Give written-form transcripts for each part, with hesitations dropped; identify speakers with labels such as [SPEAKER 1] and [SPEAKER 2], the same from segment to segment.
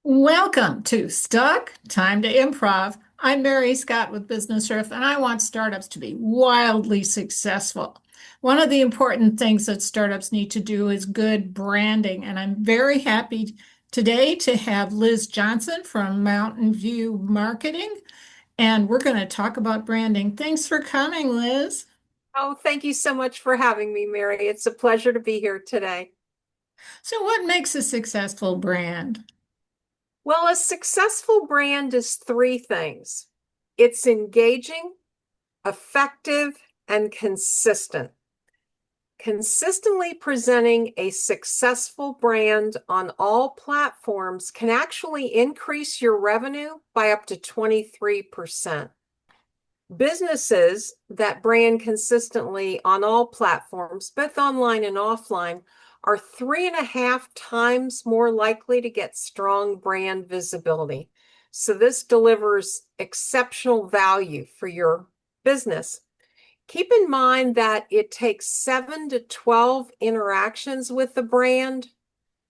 [SPEAKER 1] Welcome to Stuck Time to Improv. I'm Mary Scott with Business Earth, and I want startups to be wildly successful. One of the important things that startups need to do is good branding, and I'm very happy today to have Liz Johnson from Mountain View Marketing, and we're going to talk about branding. Thanks for coming, Liz.
[SPEAKER 2] Oh, thank you so much for having me, Mary. It's a pleasure to be here today.
[SPEAKER 1] So, what makes a successful brand?
[SPEAKER 2] Well, a successful brand is three things. It's engaging, effective, and consistent. Consistently presenting a successful brand on all platforms can actually increase your revenue by up to 23%. Businesses that brand consistently on all platforms, both online and offline, are 3.5 times more likely to get strong brand visibility. So this delivers exceptional value for your business. Keep in mind that it takes 7 to 12 interactions with the brand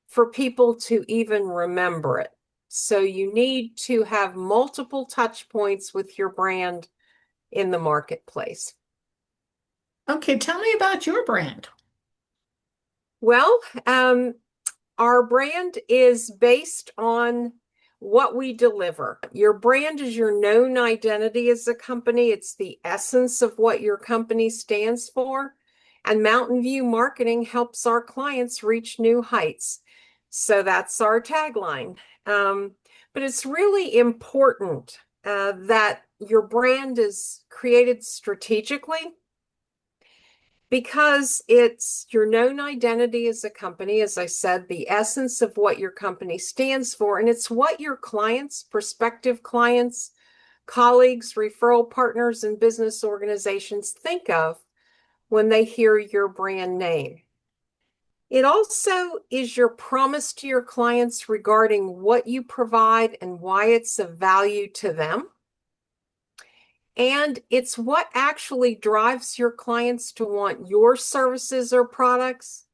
[SPEAKER 2] for people to even remember it. So you need to have multiple touch points with your brand in the marketplace.
[SPEAKER 1] Okay, tell me about your brand.
[SPEAKER 2] Well, our brand is based on what we deliver. Your brand is your known identity as a company. It's the essence of what your company stands for. And Mountain View Marketing helps our clients reach new heights. So that's our tagline. But it's really important that your brand is created strategically because it's your known identity as a company, as I said, the essence of what your company stands for, and it's what your clients, prospective clients, colleagues, referral partners, and business organizations think of when they hear your brand name. It also is your promise to your clients regarding what you provide and why it's of value to them. And it's what actually drives your clients to want your services or products,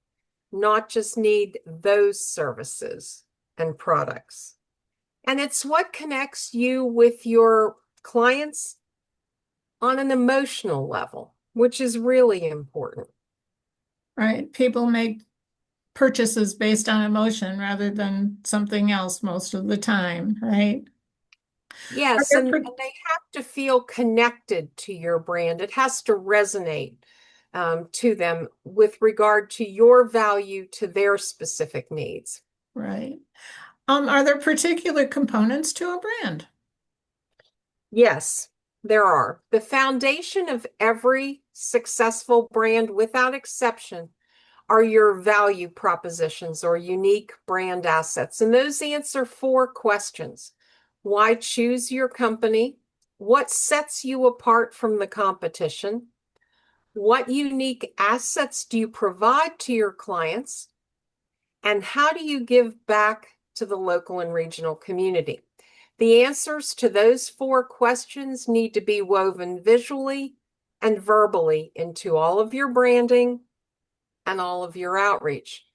[SPEAKER 2] not just need those services and products. And it's what connects you with your clients on an emotional level, which is really important.
[SPEAKER 1] Right? People make purchases based on emotion rather than something else most of the time, right? Are
[SPEAKER 2] Yes,
[SPEAKER 1] there
[SPEAKER 2] and they have to feel connected to your brand. It has to resonate to them with regard to your value to their specific needs.
[SPEAKER 1] right. Are there particular components to a brand?
[SPEAKER 2] Yes, there are. The foundation of every successful brand, without exception, are your value propositions or unique brand assets. And those answer four questions. Why choose your company? What sets you apart from the competition? What unique assets do you provide to your clients? And how do you give back to the local and regional community? The answers to those four questions need to be woven visually and verbally into all of your branding and all of your outreach.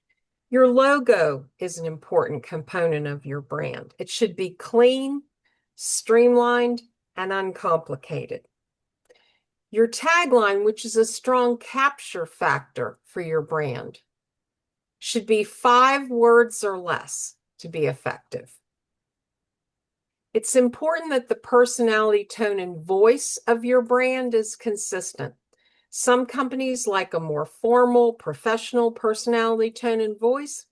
[SPEAKER 2] Your logo is an important component of your brand. It should be clean, streamlined, and uncomplicated. Your tagline, which is a strong capture factor for your brand, should be 5 words or less to be effective. It's important that the personality, tone, and voice of your brand is consistent. Some companies like a more formal, professional personality, tone, and voice.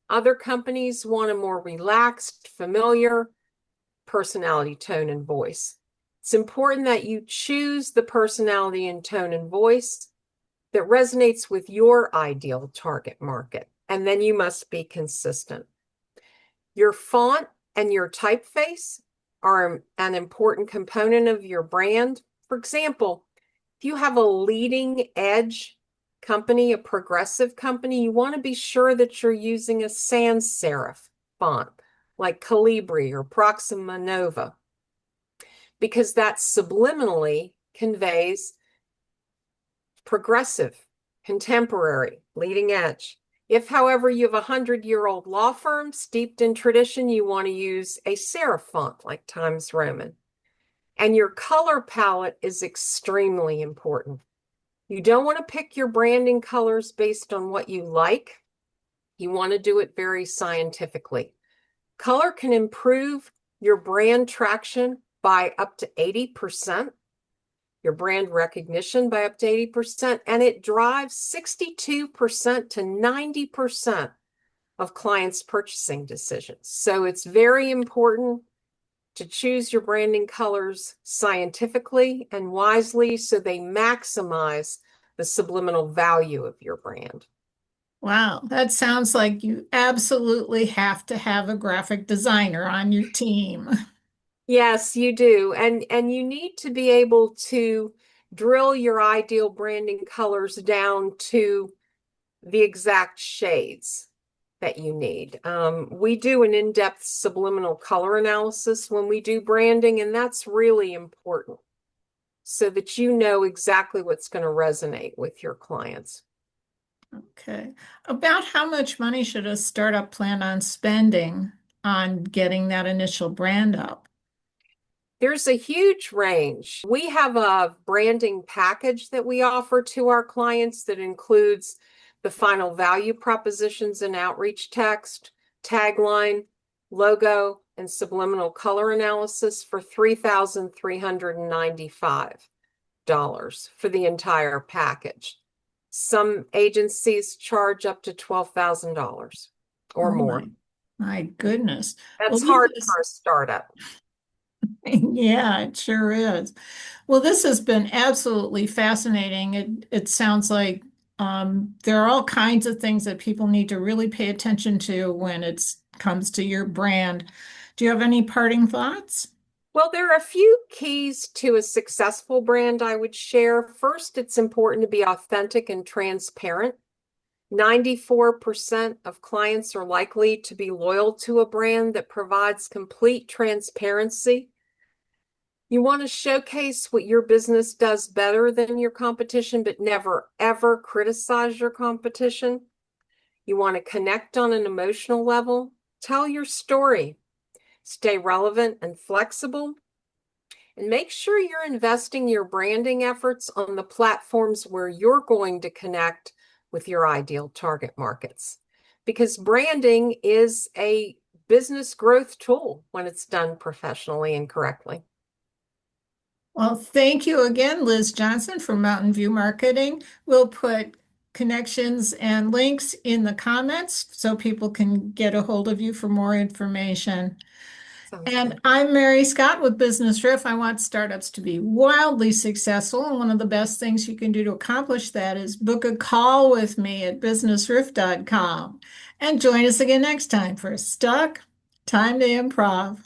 [SPEAKER 2] Other companies want a more relaxed, familiar personality, tone, and voice. It's important that you choose the personality and tone and voice that resonates with your ideal target market, and then you must be consistent. Your font and your typeface are an important component of your brand. For example, if you have a leading edge company, a progressive company, you want to be sure that you're using a sans serif font like Calibri or Proxima Nova, because that subliminally conveys progressive, contemporary, leading edge. If, however, you have a 100-year-old law firm steeped in tradition, you want to use a serif font like Times Roman. And your color palette is extremely important. You don't want to pick your branding colors based on what you like. You want to do it very scientifically. Color can improve your brand traction by up to 80%, your brand recognition by up to 80%, and it drives 62% to 90% of clients' purchasing decisions. So it's very important to choose your branding colors scientifically and wisely so they maximize the subliminal value of your brand.
[SPEAKER 1] Wow, that sounds like you absolutely have to have a graphic designer on your team.
[SPEAKER 2] Yes, you do. And you need to be able to drill your ideal branding colors down to the exact shades that you need. We do an in-depth subliminal color analysis when we do branding, and that's really important so that you know exactly what's going to resonate with your clients.
[SPEAKER 1] Okay. About how much money should a startup plan on spending on getting that initial brand up?
[SPEAKER 2] There's a huge range. We have a branding package that we offer to our clients that includes the final value propositions and outreach text, tagline, logo, and subliminal color analysis for $3,395 for the entire package. Some agencies charge up to $12,000 or
[SPEAKER 1] Oh
[SPEAKER 2] more.
[SPEAKER 1] my goodness. Well,
[SPEAKER 2] That's
[SPEAKER 1] this
[SPEAKER 2] hard
[SPEAKER 1] is,
[SPEAKER 2] for a startup.
[SPEAKER 1] yeah, it sure is. Well, this has been absolutely fascinating. It sounds like there are all kinds of things that people need to really pay attention to when it comes to your brand. Do you have any parting thoughts?
[SPEAKER 2] Well, there are a few keys to a successful brand I would share. First, it's important to be authentic and transparent. 94% of clients are likely to be loyal to a brand that provides complete transparency. You want to showcase what your business does better than your competition, but never, ever criticize your competition. You want to connect on an emotional level. Tell your story. Stay relevant and flexible. And make sure you're investing your branding efforts on the platforms where you're going to connect with your ideal target markets. Because branding is a business growth tool when it's done professionally and correctly.
[SPEAKER 1] Well, thank you again, Liz Johnson from Mountain View Marketing. We'll put connections and links in the comments so people can get a hold of you for more information.
[SPEAKER 2] Sounds
[SPEAKER 1] And
[SPEAKER 2] good.
[SPEAKER 1] I'm Mary Scott with Business Riff. I want startups to be wildly successful. And one of the best things you can do to accomplish that is book a call with me at businessriff.com. And join us again next time for Stuck, Time to Improv.